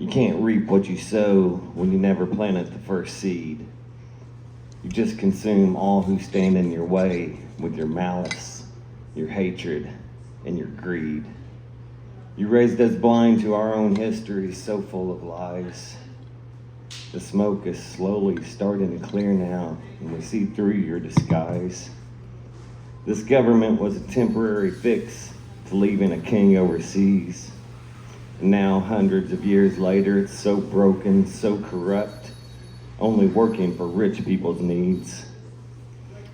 You can't reap what you sow when you never planted the first seed. You just consume all who stand in your way with your malice, your hatred, and your greed. You raised us blind to our own history, so full of lies. The smoke is slowly starting to clear now, and we see through your disguise. This government was a temporary fix to leaving a king overseas. And now, hundreds of years later, it's so broken, so corrupt, only working for rich people's needs.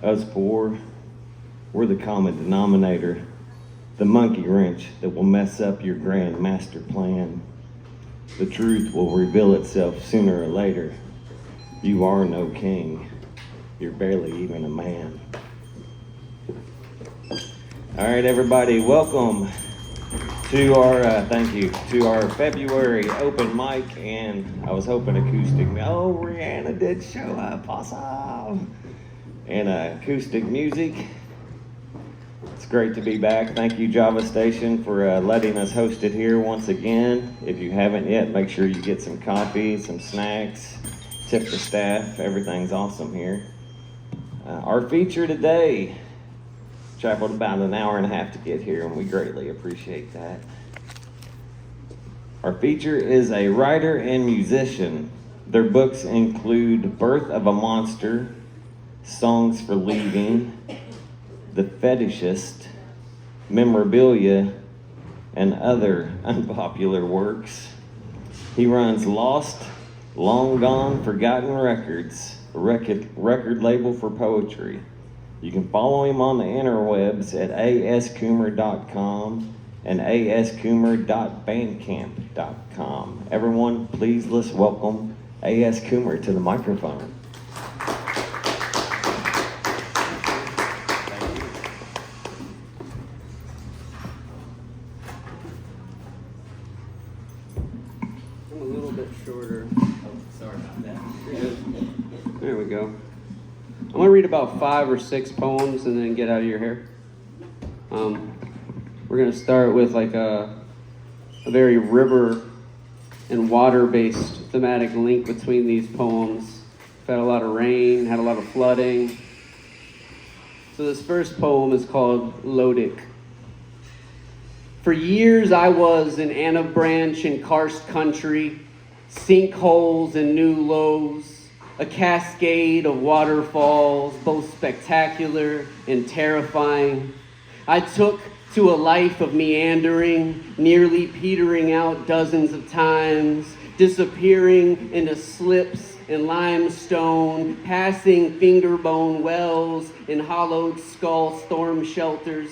Us poor, we're the common denominator, the monkey wrench that will mess up your grand master plan. The truth will reveal itself sooner or later. You are no king. You're barely even a man. All right, everybody, welcome to our, to our February open mic, and I was hoping acoustic, oh, Rihanna did show up, awesome, and acoustic music. It's great to be back. Thank you, Java Station, for letting us host it here once again. If you haven't yet, make sure you get some coffee, some snacks, tip the staff, everything's awesome here. Our feature today traveled about an hour and a half to get here, and we greatly appreciate that. Our feature is a writer and musician. Their books include Birth of a Monster, Songs for Leaving, The Fetishist, Memorabilia, and other unpopular works. He runs Lost, Long Gone, Forgotten Records, a record label for poetry. You can follow him on the interwebs at ascoomer.com and ascoomer.bandcamp.com. Everyone, please let's welcome A.S. Coomer to the microphone. I'm a little bit shorter. Oh, sorry about that. There we go. I'm going to read about 5 or 6 poems and then get out of your hair. We're going to start with like a very river and water-based thematic link between these poems. We've had a lot of rain, had a lot of flooding. So this first poem is called Lodic. For years I was in Anna Branch and karst country, sinkholes and new lows, a cascade of waterfalls, both spectacular and terrifying. I took to a life of meandering, nearly petering out dozens of times, disappearing into slips and limestone, passing fingerbone wells and hollowed skull storm shelters,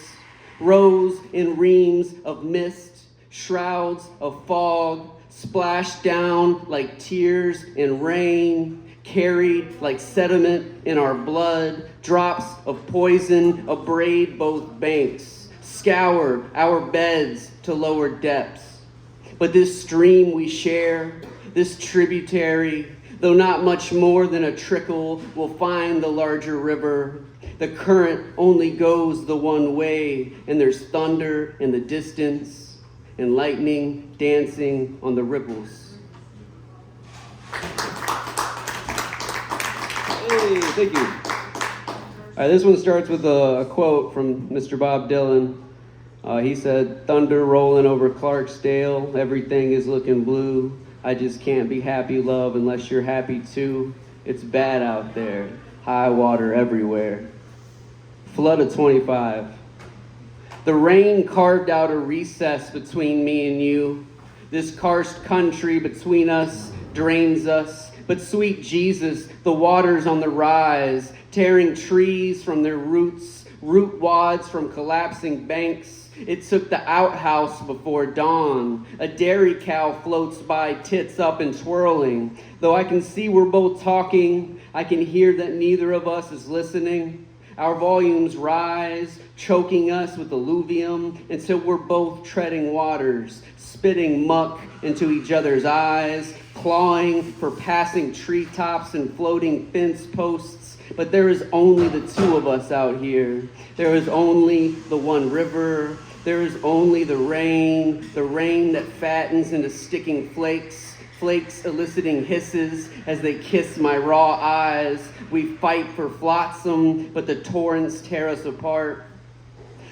rose in reams of mist, shrouds of fog, splashed down like tears and rain, carried like sediment in our blood, drops of poison abrade both banks, scour our beds to lower depths. But this stream we share, this tributary, though not much more than a trickle, will find the larger river. The current only goes the one way, and there's thunder in the distance and lightning dancing on the ripples. Hey, thank you. All right, this one starts with a quote from Mr. Bob Dylan. He said, "Thunder rolling over Clarksdale, everything is looking blue. I just can't be happy, love, unless you're happy too. It's bad out there, high water everywhere." Flood of 25. The rain carved out a recess between me and you. This karst country between us drains us. But sweet Jesus, the water's on the rise, tearing trees from their roots, root wads from collapsing banks. It took the outhouse before dawn. A dairy cow floats by, tits up and twirling. Though I can see we're both talking, I can hear that neither of us is listening. Our volumes rise, choking us with alluvium until we're both treading waters, spitting muck into each other's eyes, clawing for passing treetops and floating fence posts. But there is only the two of us out here. There is only the one river. There is only the rain that fattens into sticking flakes, flakes eliciting hisses as they kiss my raw eyes. We fight for flotsam, but the torrents tear us apart.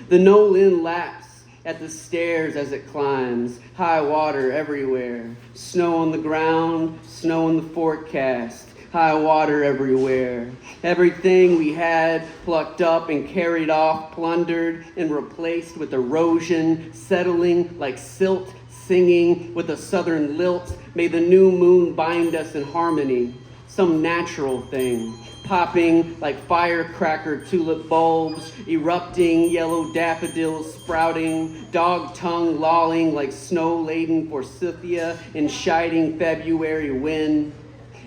The Nolan laps at the stairs as it climbs, high water everywhere. Snow on the ground, snow in the forecast, high water everywhere. Everything we had plucked up and carried off, plundered and replaced with erosion, settling like silt, singing with a southern lilt. May the new moon bind us in harmony, some natural thing. Popping like firecracker tulip bulbs, erupting yellow daffodils sprouting, dog tongue lolling like snow-laden forsythia in shining February wind.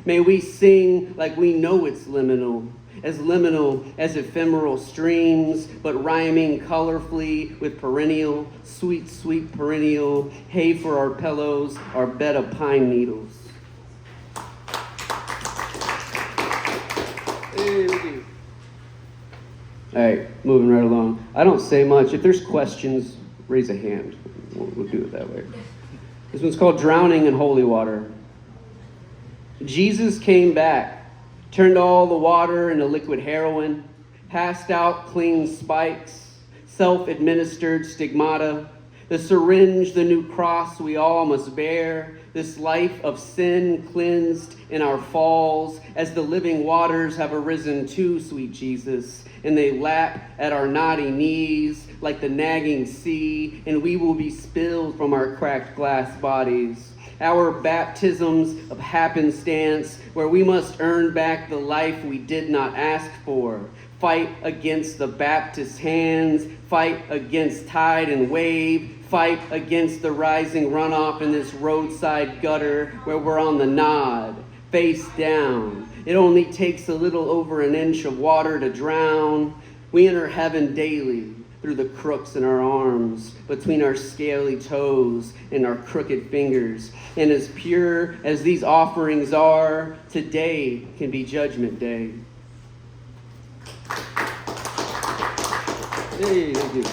May we sing like we know it's liminal as ephemeral streams, but rhyming colorfully with perennial, sweet, sweet perennial, hay for our pillows, our bed of pine needles. All right, moving right along. I don't say much. If there's questions, raise a hand. We'll do it that way. This one's called Drowning in Holy Water. Jesus came back, turned all the water into liquid heroin, passed out clean spikes, self-administered stigmata, the syringe, the new cross we all must bear, this life of sin cleansed in our falls, as the living waters have arisen too, sweet Jesus, and they lap at our knotty knees like the nagging sea, and we will be spilled from our cracked glass bodies. Our baptisms of happenstance, where we must earn back the life we did not ask for. Fight against the Baptist hands, fight against tide and wave, fight against the rising runoff in this roadside gutter where we're on the nod, face down. It only takes a little over an inch of water to drown. We enter heaven daily through the crooks in our arms, between our scaly toes and our crooked fingers. And as pure as these offerings are, today can be Judgment Day. Hey, thank you.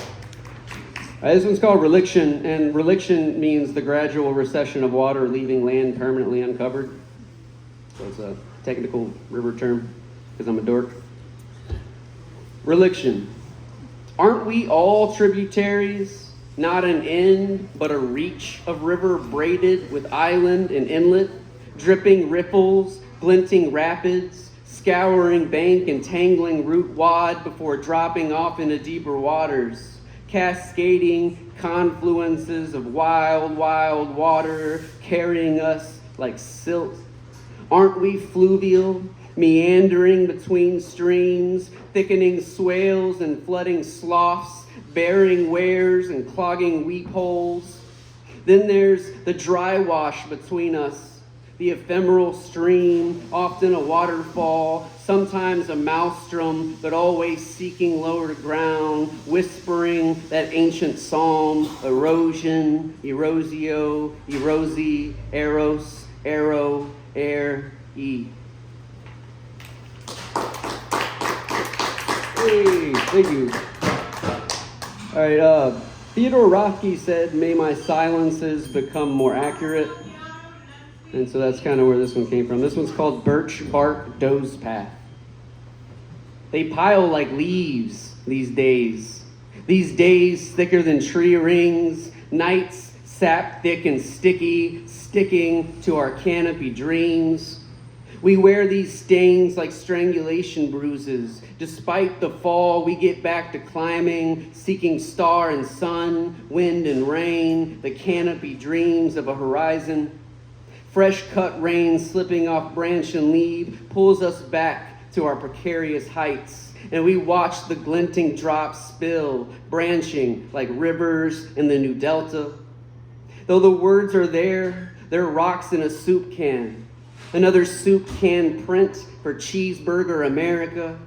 This one's called Reliction, and reliction means the gradual recession of water leaving land permanently uncovered. So it's a technical river term, because I'm a dork. Reliction. Aren't we all tributaries? Not an end, but a reach of river braided with island and inlet, dripping ripples, glinting rapids, scouring bank and tangling root wad before dropping off into deeper waters, cascading confluences of wild, wild water carrying us like silt. Aren't we fluvial, meandering between streams, thickening swales and flooding sloughs, bearing wares and clogging weep holes? Then there's the dry wash between us, the ephemeral stream, often a waterfall, sometimes a maelstrom, but always seeking lower to ground, whispering that ancient psalm, erosion, erosio, erosi, eros, arrow, air, e. Hey, thank you. All right, Theodore Rothke said, "May my silences become more accurate." And so that's kind of where this one came from. This one's called Birch Bark Doze Path. They pile like leaves these days. These days thicker than tree rings, nights sap thick and sticky, sticking to our canopy dreams. We wear these stains like strangulation bruises. Despite the fall, we get back to climbing, seeking star and sun, wind and rain, the canopy dreams of a horizon. Fresh cut rain slipping off branch and leaf pulls us back to our precarious heights, and we watch the glinting drops spill, branching like rivers in the new delta. Though the words are there, they're rocks in a soup can. Another soup can print for Cheeseburger America.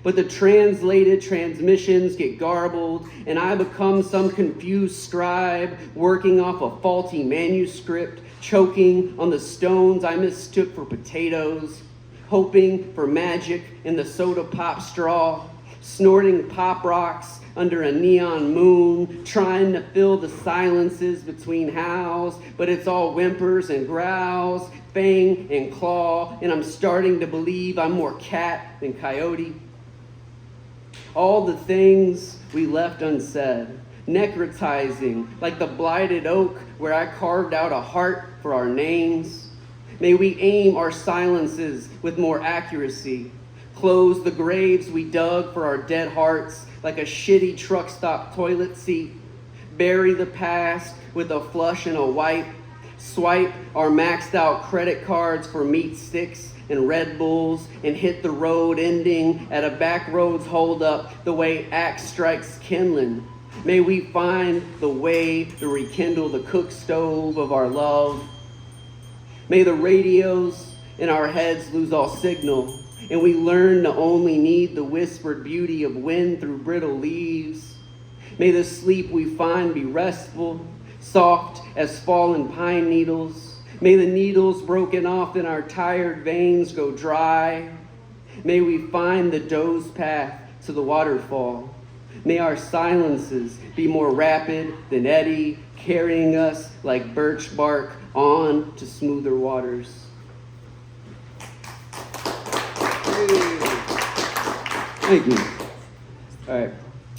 But the translated transmissions get garbled, and I become some confused scribe working off a faulty manuscript, choking on the stones I mistook for potatoes, hoping for magic in the soda pop straw. snorting pop rocks under a neon moon, trying to fill the silences between howls, but it's all whimpers and growls, fang and claw, and I'm starting to believe I'm more cat than coyote. All the things we left unsaid, necrotizing like the blighted oak where I carved out a heart for our names. May we aim our silences with more accuracy, close the graves we dug for our dead hearts like a shitty truck stop toilet seat, bury the past with a flush and a wipe, swipe our maxed out credit cards for meat sticks and Red Bulls, and hit the road ending at a back roads holdup the way axe strikes kindling. May we find the way to rekindle the cook stove of our love. May the radios in our heads lose all signal, and we learn to only need the whispered beauty of wind through brittle leaves. May the sleep we find be restful, soft as fallen pine needles. May the needles broken off in our tired veins go dry. May we find the doe's path to the waterfall. May our silences be more rapid than eddy, carrying us like birch bark on to smoother waters. Thank you. All right,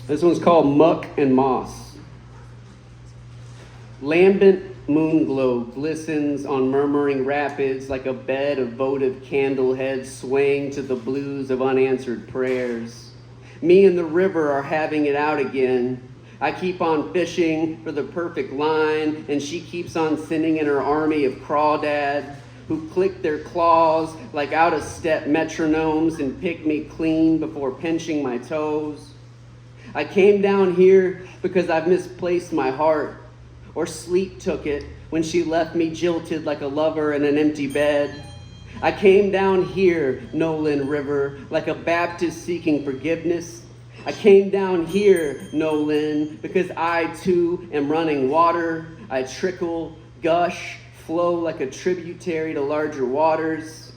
this one's called Muck and Moss. Lambent moon glow glistens on murmuring rapids like a bed of votive candle heads swaying to the blues of unanswered prayers. Me and the river are having it out again. I keep on fishing for the perfect line, and she keeps on sending in her army of crawdads who click their claws like out-of-step metronomes and pick me clean before pinching my toes. I came down here because I've misplaced my heart, or sleep took it when she left me jilted like a lover in an empty bed. I came down here, Nolan River, like a Baptist seeking forgiveness. I came down here, Nolan, because I too am running water. I trickle, gush, flow like a tributary to larger waters.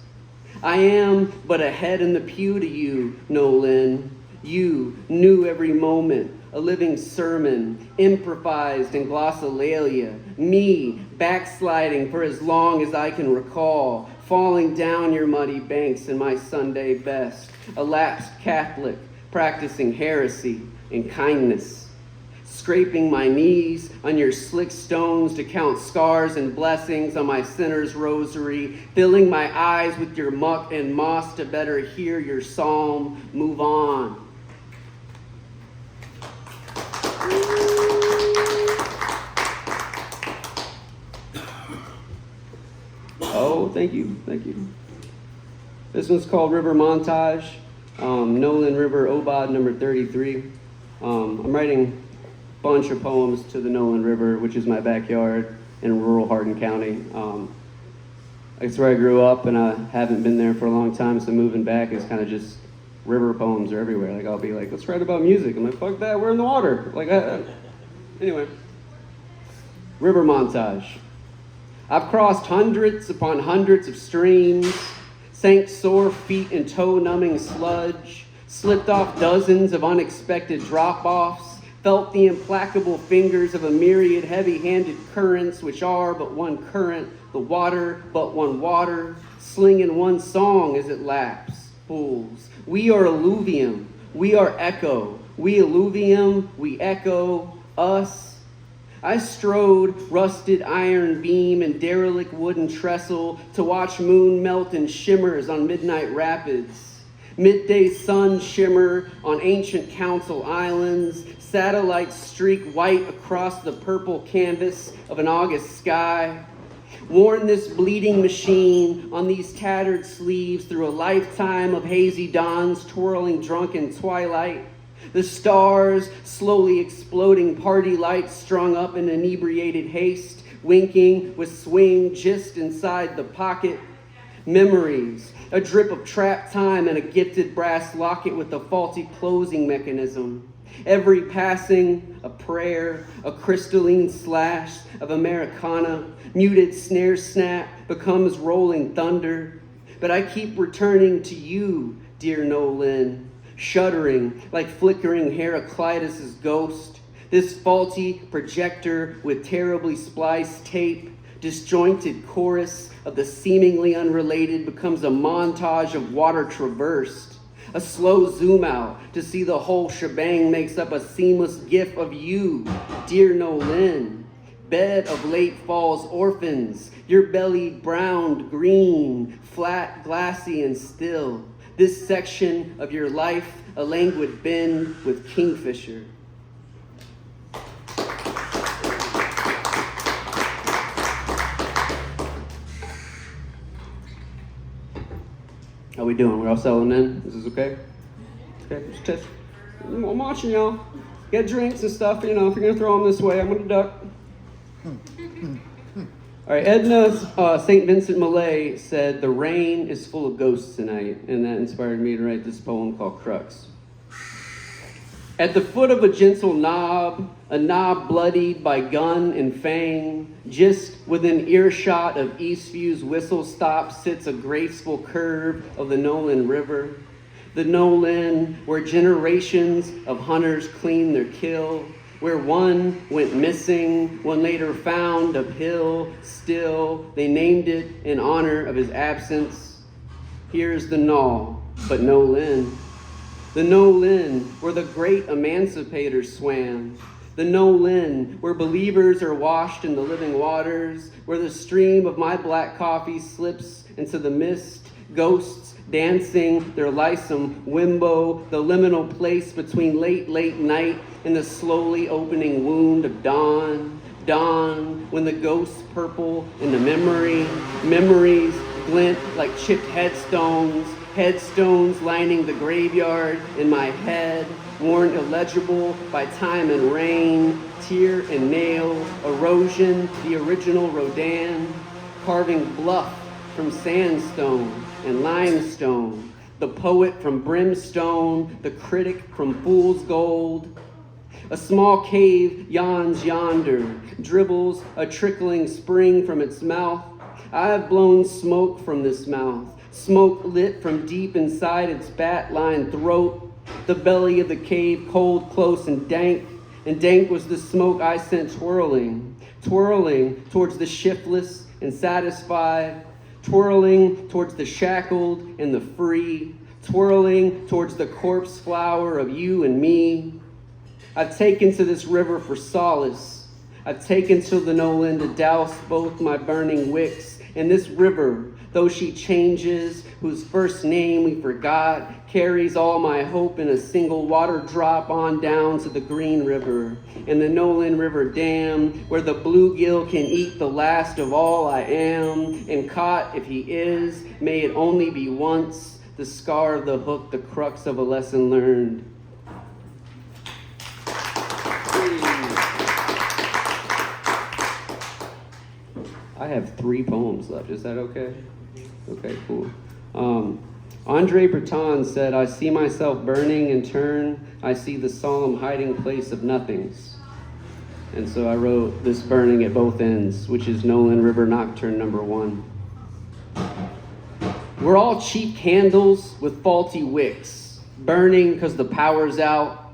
I am but a head in the pew to you, Nolan. You knew every moment, a living sermon, improvised in glossolalia. Me, backsliding for as long as I can recall, falling down your muddy banks in my Sunday best. A lapsed Catholic, practicing heresy and kindness. Scraping my knees on your slick stones to count scars and blessings on my sinner's rosary. Filling my eyes with your muck and moss to better hear your psalm. Move on. Oh, thank you. This one's called River Montage. Nolan River Obad number 33. I'm writing a bunch of poems to the Nolan River, which is my backyard in rural Hardin County. It's where I grew up, and I haven't been there for a long time, so moving back is kind of just river poems are everywhere. Like, I'll be like, let's write about music. I'm like, fuck that, we're in the water. Like, anyway. River Montage. I've crossed hundreds upon hundreds of streams, sank sore feet in toe-numbing sludge, slipped off dozens of unexpected drop-offs, felt the implacable fingers of a myriad heavy-handed currents which are but one current, the water but one water, slinging one song as it laps, pools. We are alluvium, we are echo, we alluvium, we echo, us. I strode rusted iron beam and derelict wooden trestle to watch moon melt in shimmers on midnight rapids. Midday sun shimmer on ancient council islands, satellites streak white across the purple canvas of an August sky. Worn this bleeding machine on these tattered sleeves through a lifetime of hazy dawns twirling drunken twilight. The stars slowly exploding party lights strung up in inebriated haste, winking with swing just inside the pocket. Memories, a drip of trapped time and a gifted brass locket with a faulty closing mechanism. Every passing, a prayer, a crystalline slash of Americana, muted snare snap becomes rolling thunder. But I keep returning to you, dear Nolan. shuddering like flickering Heraclitus's ghost. This faulty projector with terribly spliced tape, disjointed chorus of the seemingly unrelated becomes a montage of water traversed. A slow zoom out to see the whole shebang makes up a seamless gif of you, dear Nolan. Bed of late fall's orphans, your belly browned green, flat, glassy, and still. This section of your life, a languid bend with kingfisher. How we doing? We're all settling in? Is this okay? Okay, just test. I'm watching y'all. Get drinks and stuff, if you're gonna throw them this way, I'm gonna duck. All right, Edna St. Vincent Millay said, "The rain is full of ghosts tonight," and that inspired me to write this poem called Crux. At the foot of a gentle knob, a knob bloodied by gun and fang, just within earshot of Eastview's whistle stop sits a graceful curve of the Nolan River. The Nolan, where generations of hunters clean their kill, where one went missing, one later found uphill, still, they named it in honor of his absence. Here's the Knoll, but no Lynn. The Nolan, where the great emancipators swam. The Nolan, where believers are washed in the living waters, where the stream of my black coffee slips into the mist, ghosts dancing their lissome wimbo, the liminal place between late night and the slowly opening wound of dawn. Dawn, when the ghosts purple in the memories glint like chipped headstones lining the graveyard in my head, worn illegible by time and rain, tear and nail, erosion, the original Rodin, carving bluff from sandstone and limestone, the poet from brimstone, the critic from fool's gold. A small cave yawns yonder, dribbles a trickling spring from its mouth. I have blown smoke from this mouth, smoke lit from deep inside its bat-lined throat. The belly of the cave cold, close, and dank was the smoke I sent twirling towards the shiftless and satisfied, twirling towards the shackled and the free, twirling towards the corpse flower of you and me. I've taken to this river for solace. I've taken to the Nolan to douse both my burning wicks. And this river, though she changes, whose first name we forgot, carries all my hope in a single water drop on down to the Green River. And the Nolan River Dam, where the bluegill can eat the last of all I am. And caught, if he is, may it only be once, the scar of the hook, the crux of a lesson learned. I have 3 poems left. Is that okay? Okay, cool. Andre Breton said, "I see myself burning in turn. I see the solemn hiding place of nothings." And so I wrote this burning at both ends, which is Nolan River Nocturne number 1. We're all cheap candles with faulty wicks, burning because the power's out.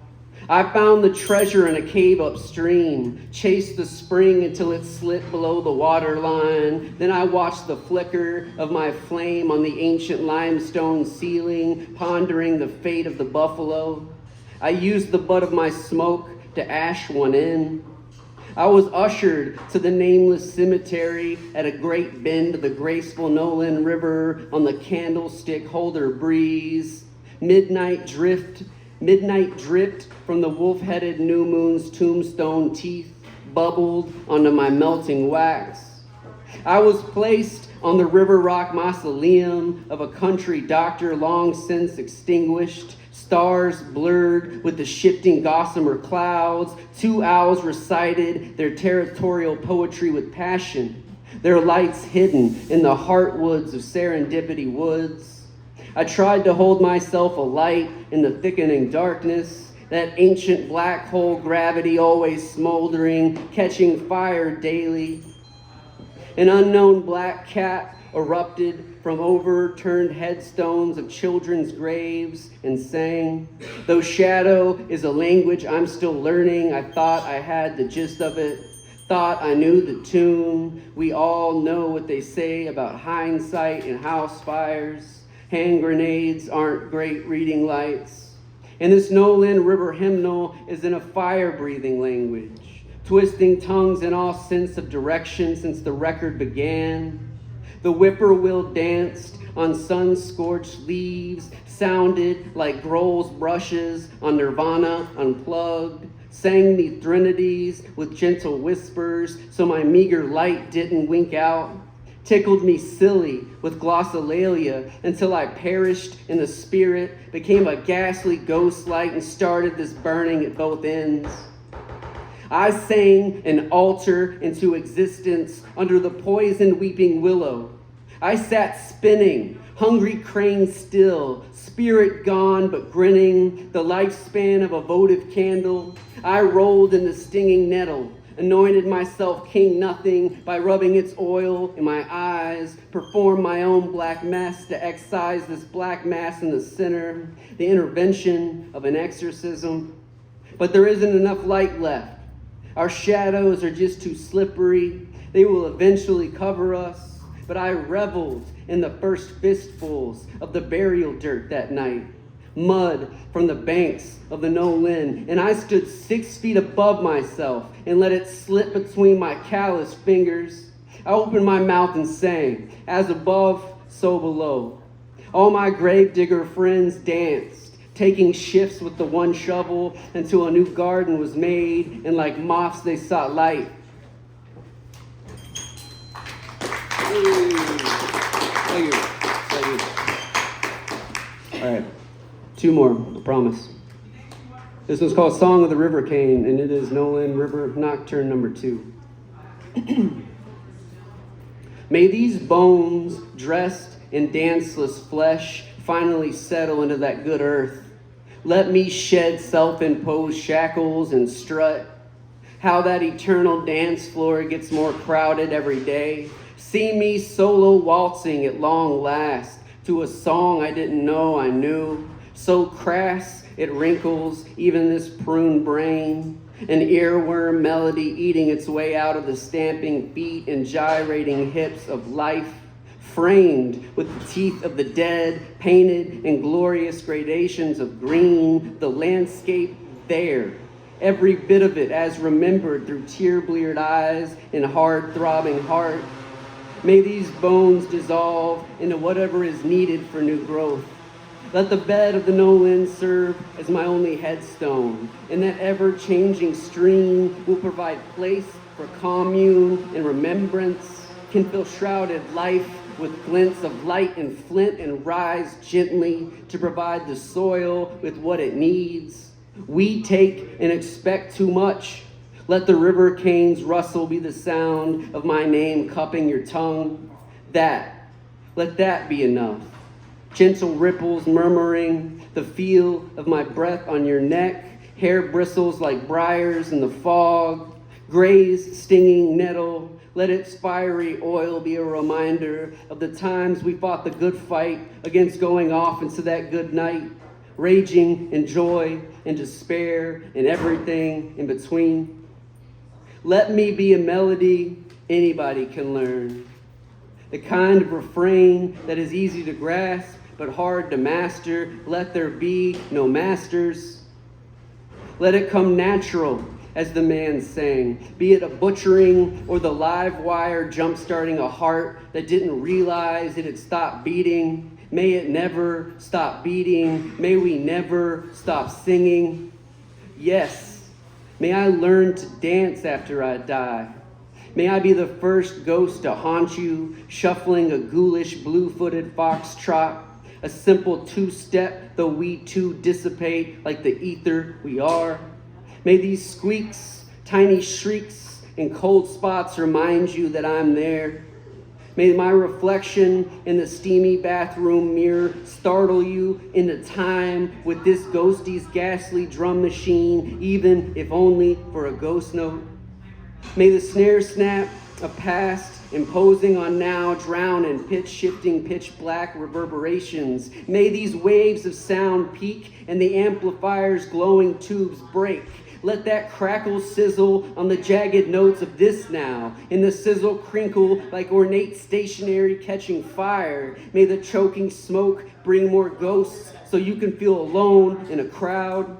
I found the treasure in a cave upstream, chased the spring until it slit below the water line. Then I watched the flicker of my flame on the ancient limestone ceiling, pondering the fate of the buffalo. I used the butt of my smoke to ash one in. I was ushered to the nameless cemetery at a great bend of the graceful Nolan River on the candlestick holder breeze. Midnight dripped from the wolf-headed new moon's tombstone teeth, bubbled onto my melting wax. I was placed on the river rock mausoleum of a country doctor long since extinguished, stars blurred with the shifting gossamer clouds. 2 owls recited their territorial poetry with passion, their lights hidden in the heartwoods of Serendipity Woods. I tried to hold myself alight in the thickening darkness, that ancient black hole gravity always smoldering, catching fire daily. An unknown black cat erupted from overturned headstones of children's graves and sang, though shadow is a language I'm still learning, I thought I had the gist of it, thought I knew the tune. We all know what they say about hindsight and house fires. Hand grenades aren't great reading lights. And this Nolan River hymnal is in a fire-breathing language, twisting tongues in all sense of direction since the record began. The whippoorwill danced on sun-scorched leaves, sounded like Grohl's brushes on Nirvana Unplugged, sang me trinities with gentle whispers so my meager light didn't wink out, tickled me silly with glossolalia until I perished in the spirit, became a ghastly ghost light and started this burning at both ends. I sang an altar into existence under the poisoned weeping willow. I sat spinning, hungry crane still, spirit gone but grinning, the lifespan of a votive candle. I rolled in the stinging nettle, anointed myself king nothing by rubbing its oil in my eyes, performed my own black mass to excise this black mass in the center, the intervention of an exorcism. But there isn't enough light left. Our shadows are just too slippery. They will eventually cover us. But I reveled in the first fistfuls of the burial dirt that night, mud from the banks of the Nolan, and I stood 6 feet above myself and let it slip between my calloused fingers. I opened my mouth and sang, as above, so below. All my gravedigger friends danced, taking shifts with the one shovel until a new garden was made, and like moths they sought light. Thank you. All right, 2 more, I promise. This one's called Song of the River Cane, and it is Nolan River Nocturne number 2. May these bones, dressed in danceless flesh, finally settle into that good earth. Let me shed self-imposed shackles and strut. How that eternal dance floor gets more crowded every day. See me solo waltzing at long last to a song I didn't know I knew. So crass it wrinkles even this prune brain. An earworm melody eating its way out of the stamping feet and gyrating hips of life. Framed with the teeth of the dead, painted in glorious gradations of green, the landscape there. Every bit of it as remembered through tear-bleared eyes and hard-throbbing heart. May these bones dissolve into whatever is needed for new growth. Let the bed of the Nolan serve as my only headstone, and that ever-changing stream will provide place for commune and remembrance, can fill shrouded life with glints of light and flint and rise gently to provide the soil with what it needs. We take and expect too much. Let the river cane's rustle be the sound of my name cupping your tongue. Let that be enough. Gentle ripples murmuring, the feel of my breath on your neck, hair bristles like briars in the fog, grazed stinging nettle. Let its fiery oil be a reminder of the times we fought the good fight against going off into that good night, raging in joy and despair and everything in between. Let me be a melody anybody can learn. The kind of refrain that is easy to grasp but hard to master. Let there be no masters. Let it come natural, as the man sang, be it a butchering or the live wire jump-starting a heart that didn't realize it had stopped beating. May it never stop beating. May we never stop singing. Yes. May I learn to dance after I die. May I be the first ghost to haunt you, shuffling a ghoulish blue-footed foxtrot, a simple 2-step, though we too dissipate like the ether we are. May these squeaks, tiny shrieks, and cold spots remind you that I'm there. May my reflection in the steamy bathroom mirror startle you into time with this ghostie's ghastly drum machine, even if only for a ghost note. May the snare snap of past imposing on now, drown in pitch-shifting, pitch-black reverberations. May these waves of sound peak and the amplifier's glowing tubes break. Let that crackle sizzle on the jagged notes of this now, and the sizzle crinkle like ornate stationery catching fire. May the choking smoke bring more ghosts so you can feel alone in a crowd.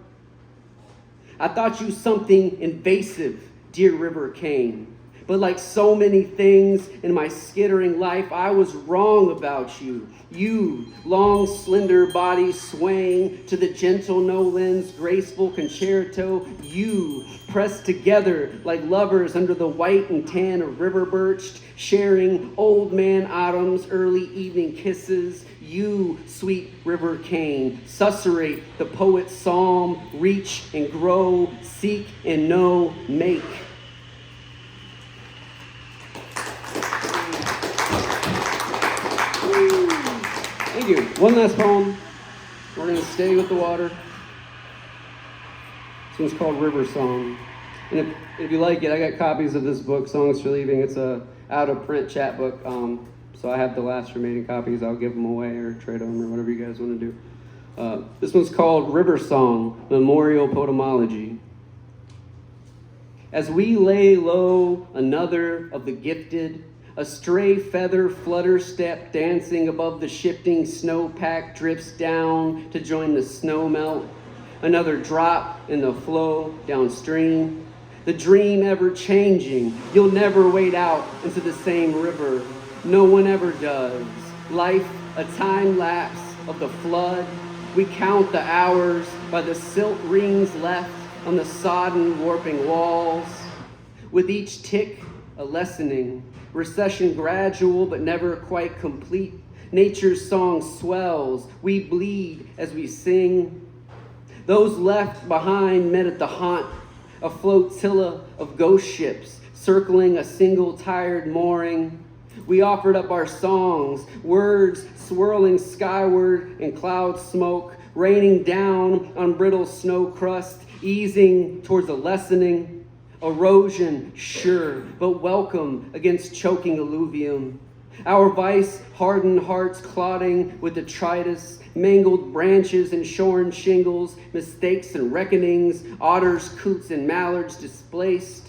I thought you something invasive, dear River Kane. But like so many things in my skittering life, I was wrong about you. You, long, slender body swaying to the gentle Nolan's graceful concerto. You, pressed together like lovers under the white and tan of river birch, sharing old man autumn's early evening kisses. You, sweet River Kane, susurrate the poet's psalm, reach and grow, seek and know, make. Thank you. One last poem. We're going to stay with the water. This one's called River Song. And if you like it, I got copies of this book, Songs for Leaving. It's a out-of-print chapbook. So I have the last remaining copies. I'll give them away or trade them or whatever you guys want to do. This one's called River Song, Memorial Potemology. As we lay low, another of the gifted, a stray feather flutter step dancing above the shifting snowpack drifts down to join the snow melt. Another drop in the flow downstream. The dream ever changing. You'll never wade out into the same river. No one ever does. Life, a time lapse of the flood. We count the hours by the silt rings left on the sodden warping walls. With each tick, a lessening. Recession gradual but never quite complete. Nature's song swells. We bleed as we sing. Those left behind met at the haunt. A flotilla of ghost ships circling a single tired mooring. We offered up our songs, words swirling skyward in cloud smoke, raining down on brittle snow crust, easing towards a lessening. Erosion, sure, but welcome against choking alluvium. Our vice-hardened hearts clotting with detritus, mangled branches and shorn shingles, mistakes and reckonings, otters, coots, and mallards displaced,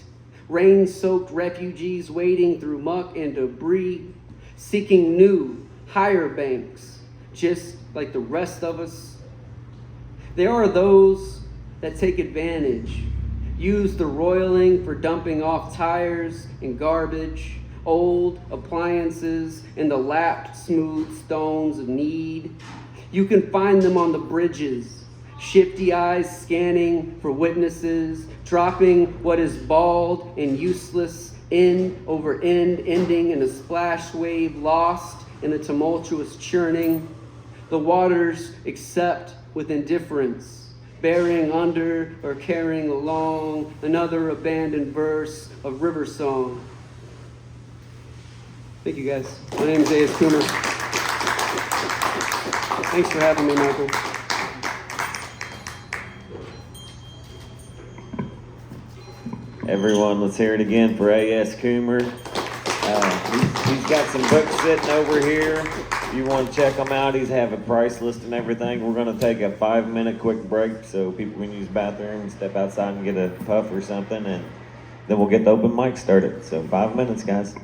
rain-soaked refugees wading through muck and debris, seeking new, higher banks, just like the rest of us. There are those that take advantage, use the roiling for dumping off tires and garbage, old appliances, and the lapped smooth stones of need. You can find them on the bridges, shifty eyes scanning for witnesses, dropping what is bald and useless, end over end, ending in a splash wave lost in the tumultuous churning. The waters accept with indifference, bearing under or carrying along another abandoned verse of river song. Thank you guys. My name is Coomer. Thanks for having me, Michael. Everyone, let's hear it again for A.S. Coomer. He's got some books sitting over here. If you want to check them out, he's have a price list and everything. We're going to take a 5-minute quick break so people can use the bathroom and step outside and get a puff or something, and then we'll get the open mic started. So 5 minutes, guys.